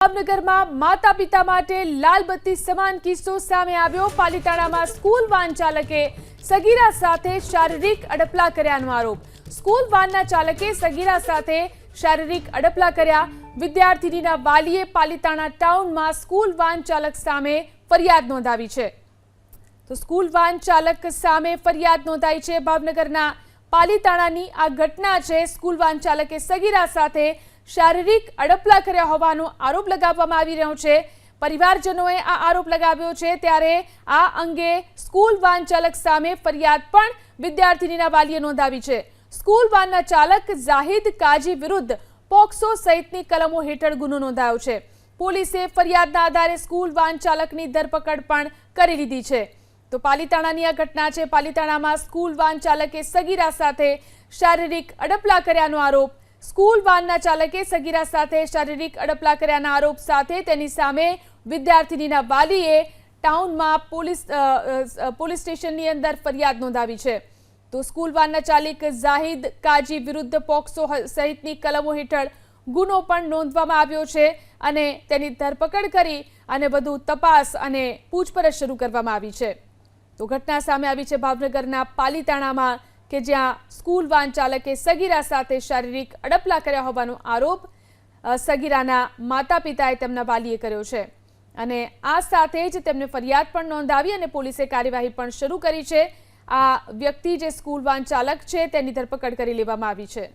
ભાવનગરમાં માતા પિતા માટે લાલ બત્તી સમાન કિસ્સો સામે આવ્યો। પાલીતાણામાં સ્કૂલ વાન ચાલકે સગીરા સાથે શારીરિક અડપલા કર્યાનો આરોપ। સ્કૂલ વાનના ચાલકે સગીરા સાથે શારીરિક અડપલા કર્યા। વિદ્યાર્થીનીના વાલીએ પાલીતાણા ટાઉનમાં સ્કૂલ વાન ચાલક સામે ફરિયાદ નોંધાવી છે। તો સ્કૂલ વાન ચાલક સામે ફરિયાદ નોંધાઈ છે। ભાવનગરના પાલીતાણાની આ ઘટના છે। સ્કૂલ વાન ચાલકે સગીરા સાથે શારીરિક અડપલા કર્યા હોવાનો આરોપ લગાવવામાં આવી રહ્યો છે। પરિવારજનોએ આ આરોપ લગાવ્યો છે, ત્યારે આ અંગે સ્કૂલ વાન ચાલક સામે ફરિયાદ પણ વિદ્યાર્થીનીના વાલીએ નોંધાવી છે। સ્કૂલ વાનના ચાલક જાહિદ કાજી વિરુદ્ધ પોક્સો સહિતની કલમો હેઠળ ગુનો નોંધાયો છે। પોલીસે ફરિયાદના આધારે સ્કૂલ વાન ચાલકની ધરપકડ પણ કરી લીધી છે। તો પાલીતાણાની આ ઘટના છે। પાલીતાણામાં સ્કૂલ વાન ચાલકે સગીરા સાથે શારીરિક અડપલા કર્યાનો આરોપ। સ્કૂલ વાનના ચાલકે સગીરા સાથે શારીરિક અડપલા કર્યાના આરોપ સાથે તેની સામે વિદ્યાર્થીનીના વાલીએ ટાઉનમાં પોલીસ સ્ટેશનની અંદર ફરિયાદ નોંધાવી છે। તો સ્કૂલ વાનના ચાલક જાહિદ કાજી વિરુદ્ધ પોક્સો સહિતની કલમો હેઠળ ગુનો પણ નોંધવામાં આવ્યો છે અને તેની ધરપકડ કરી અને વધુ તપાસ અને પૂછપરછ શરૂ કરવામાં આવી છે। તો ઘટના સામે આવી છે ભાવનગરના પાલીતાણામાં, કે જ્યાં સ્કૂલ વાન ચાલકે સગીરા સાથે શારીરિક અડપલા કર્યા હોવાનો આરોપ સગીરાના માતા પિતાએ તેમના વાલીએ કર્યો છે અને આ સાથે જ તેમને ફરિયાદ પણ નોંધાવી અને પોલીસે કાર્યવાહી પણ શરૂ કરી છે। આ વ્યક્તિ જે સ્કૂલ વાન ચાલક છે તેની ધરપકડ કરી લેવામાં આવી છે।